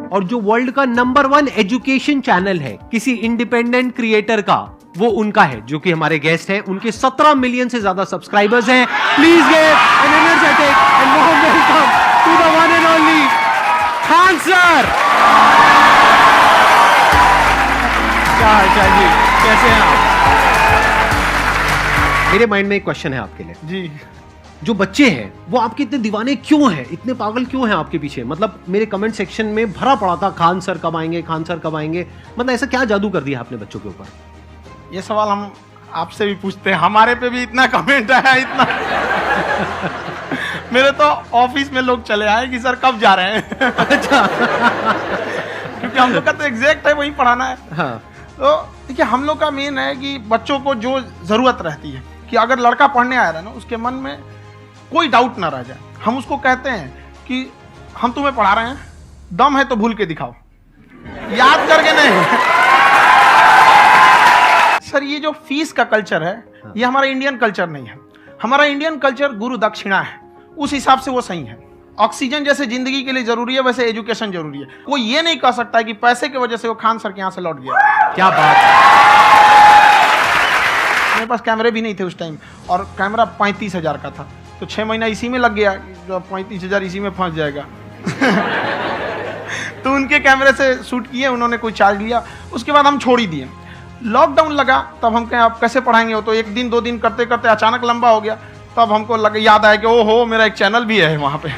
और जो वर्ल्ड का नंबर 1 एजुकेशन चैनल है किसी इंडिपेंडेंट क्रिएटर का, वो उनका है, जो कि हमारे गेस्ट हैं। उनके 17 मिलियन से ज्यादा सब्सक्राइबर्स हैं। Please give an energetic and warm welcome to the one and only Khan sir. क्या हाल जी, कैसे हैं आप? मेरे माइंड में एक क्वेश्चन है आपके लिए जी। जो बच्चे हैं वो आपके इतने दीवाने क्यों हैं, इतने पागल क्यों हैं आपके पीछे? मतलब मेरे कमेंट सेक्शन में भरा पड़ा था, खान सर कब आएंगे, खान सर कब आएंगे। मतलब ऐसा क्या जादू कर दिया आपने बच्चों के ऊपर? ये सवाल हम आपसे भी पूछते हैं, हमारे पे भी इतना कमेंट आया, इतना मेरे तो ऑफिस में लोग चले आए कि सर कब जा रहे हैं। अच्छा। क्योंकि हम लोग का तो एग्जैक्ट है वही पढ़ाना है। हाँ। तो देखिए, हम लोग का मेन है कि बच्चों को जो जरूरत रहती है कि अगर लड़का पढ़ने आ रहा है ना, उसके मन में कोई डाउट ना रह जाए। हम उसको कहते हैं कि हम तुम्हें पढ़ा रहे हैं, दम है तो भूल के दिखाओ, याद करके नहीं। सर ये जो फीस का कल्चर है, ये हमारा इंडियन कल्चर नहीं है। हमारा इंडियन कल्चर गुरु दक्षिणा है, उस हिसाब से वो सही है। ऑक्सीजन जैसे जिंदगी के लिए जरूरी है, वैसे एजुकेशन जरूरी है। कोई ये नहीं कह सकता है कि पैसे की वजह से वो खान सर के यहाँ से लौट गया। क्या बात है। मेरे पास कैमरे भी नहीं थे उस टाइम, और कैमरा 35,000 का था, तो 6 महीना इसी में लग गया। जो 35,000 इसी में फंस जाएगा। तो उनके कैमरे से शूट किए, उन्होंने कोई चार्ज लिया, उसके बाद हम छोड़ ही दिए। लॉकडाउन लगा, तब हम कहें आप कैसे पढ़ाएंगे? वो तो 1 दिन 2 दिन करते करते अचानक लंबा हो गया। तब हमको याद आया कि ओहो, मेरा एक चैनल भी है वहाँ पे।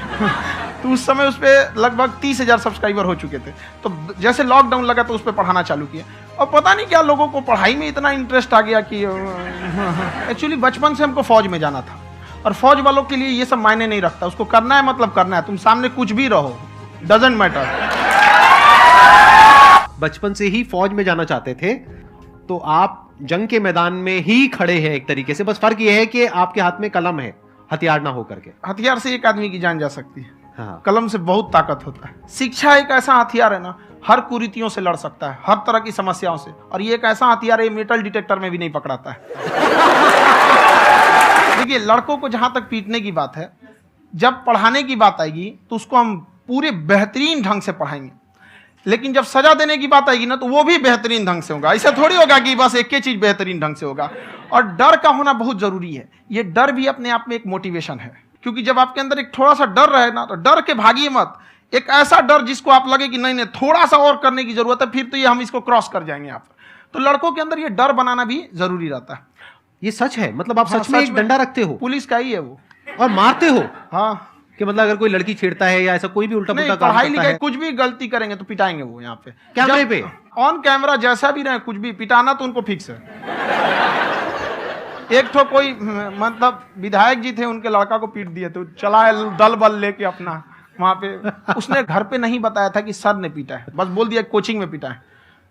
तो उस समय उस पर लगभग 30,000 सब्सक्राइबर हो चुके थे। तो जैसे लॉकडाउन लगा तो उस पर पढ़ाना चालू किया, और पता नहीं क्या लोगों को पढ़ाई में इतना इंटरेस्ट आ गया कि एक्चुअली बचपन से हमको फौज में जाना था, और फौज वालों के लिए ये सब मायने नहीं रखता। उसको करना है मतलब करना है, तुम सामने कुछ भी रहो, डजंट मैटर। बचपन से ही फौज में जाना चाहते थे, तो आप जंग के मैदान में ही खड़े हैं एक तरीके से। बस फर्क यह है कि आपके हाथ में कलम है, हथियार ना हो करके। हथियार से एक आदमी की जान जा सकती है, हाँ। कलम से बहुत ताकत होता है। शिक्षा एक ऐसा हथियार है ना, हर कुरीतियों से लड़ सकता है, हर तरह की समस्याओं से। और ये एक ऐसा हथियार है, मेटल डिटेक्टर में भी नहीं पकड़ाता है। देखिए, लड़कों को जहां तक पीटने की बात है, जब पढ़ाने की बात आएगी तो उसको हम पूरे बेहतरीन ढंग से पढ़ाएंगे। लेकिन जब सजा देने की बात आएगी ना, तो वो भी बेहतरीन ढंग से होगा। ऐसा थोड़ी होगा कि बस एक ही चीज बेहतरीन ढंग से होगा। और डर का होना बहुत जरूरी है। ये डर भी अपने आप में एक मोटिवेशन है, क्योंकि जब आपके अंदर एक थोड़ा सा डर रहे ना, तो डर के भागिए मत। एक ऐसा डर जिसको आप लगे कि नहीं नहीं थोड़ा सा और करने की जरूरत है, फिर तो ये हम इसको क्रॉस कर जाएंगे यहाँ पर। तो लड़कों के अंदर ये डर बनाना भी जरूरी रहता है। ये सच है? मतलब आप सच में एक डंडा रखते हो? पुलिस का ही है वो। और मारते हो? हाँ। कि मतलब अगर कोई लड़की छेड़ता है या ऐसा कोई भी उल्टा पुल्टा काम पढ़ाई करता है, कुछ भी गलती करेंगे तो पिटाएंगे वो यहाँ पे कैमरे पे, ऑन कैमरा, जैसा भी रहे, कुछ भी पिटाना तो उनको फिक्स है। एक तो कोई मतलब विधायक जी थे, उनके लड़का को पीट दिए, तो चला है दल बल लेके अपना वहां पे। उसने घर पे नहीं बताया था कि सर ने पीटा है, बस बोल दिया कोचिंग में पीटा है।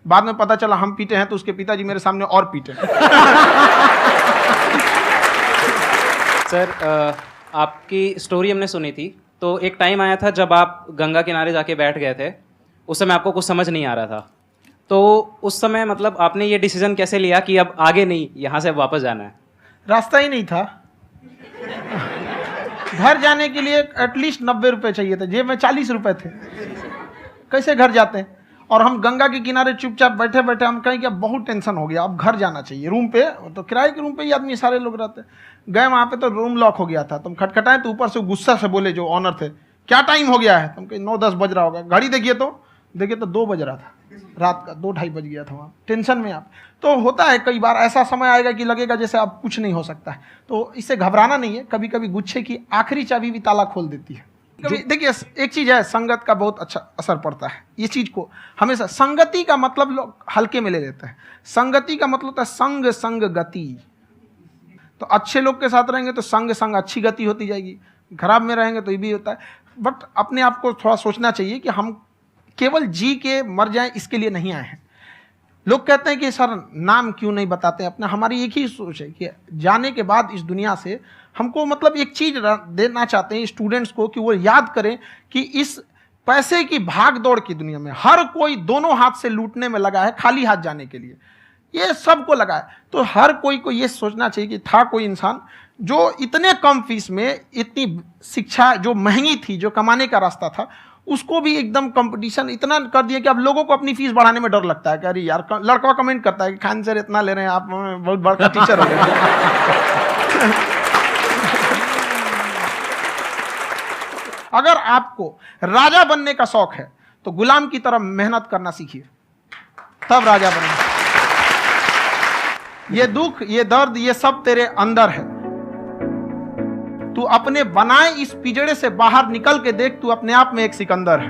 बाद में पता चला हम पीटे हैं, तो उसके पिताजी मेरे सामने और पीटे। सर, आपकी स्टोरी हमने सुनी थी, तो एक टाइम आया था जब आप गंगा किनारे जाके बैठ गए थे। उस समय आपको कुछ समझ नहीं आ रहा था, तो उस समय मतलब आपने ये डिसीजन कैसे लिया कि अब आगे नहीं, यहाँ से वापस जाना है? रास्ता ही नहीं था। घर जाने के लिए एटलीस्ट 90 रुपए चाहिए थे, जेब में 40 रुपए थे। कैसे घर जाते हैं? और हम गंगा के किनारे चुपचाप बैठे बैठे हम कहें कि अब बहुत टेंशन हो गया, अब घर जाना चाहिए। रूम पे, तो किराए के रूम पे ही आदमी सारे लोग रहते। गए वहाँ पे तो रूम लॉक हो गया था। तुम खटखटाए तो ऊपर से गुस्सा से बोले जो ऑनर थे, क्या टाइम हो गया है? तुम कहीं 9-10 बज रहा होगा। घड़ी देखिए तो 2 बज रहा था रात का, 2-2:30 बज गया था वहाँ। टेंशन में आप तो होता है, कई बार ऐसा समय आएगा कि लगेगा जैसे अब कुछ नहीं हो सकता है। तो इससे घबराना नहीं है। कभी कभी गुच्छे की आखिरी चाबी भी ताला खोल देती है। देखिए, एक चीज है, संगत का बहुत अच्छा असर पड़ता है। ये चीज को हमेशा, संगति का मतलब लोग हल्के में ले लेते हैं। संगति का मतलब होता है संग संग गति। तो अच्छे लोग के साथ रहेंगे तो संग संग अच्छी गति होती जाएगी, खराब में रहेंगे तो ये भी होता है। बट अपने आप को थोड़ा सोचना चाहिए कि हम केवल जी के मर जाएं इसके लिए नहीं आए हैं। लोग कहते हैं कि सर नाम क्यों नहीं बताते अपना। हमारी एक ही सोच है कि जाने के बाद इस दुनिया से हमको मतलब एक चीज देना चाहते हैं स्टूडेंट्स को, कि वो याद करें कि इस पैसे की भाग दौड़ की दुनिया में हर कोई दोनों हाथ से लूटने में लगा है, खाली हाथ जाने के लिए ये सबको लगा है। तो हर कोई को ये सोचना चाहिए कि था कोई इंसान जो इतने कम फीस में इतनी शिक्षा जो महंगी थी, जो कमाने का रास्ता था, उसको भी एकदम कंपटीशन इतना कर दिया कि अब लोगों को अपनी फीस बढ़ाने में डर लगता है कि अरे यार, लड़का कमेंट करता है कि खान सर इतना ले रहे हैं आप, बहुत बड़ा टीचर हो गए। अगर आपको राजा बनने का शौक है तो गुलाम की तरह मेहनत करना सीखिए, तब राजा बनेंगे। ये दुख, ये दर्द, ये सब तेरे अंदर है। तू अपने बनाए इस पिंजड़े से बाहर निकल के देख, तू अपने आप में एक सिकंदर है।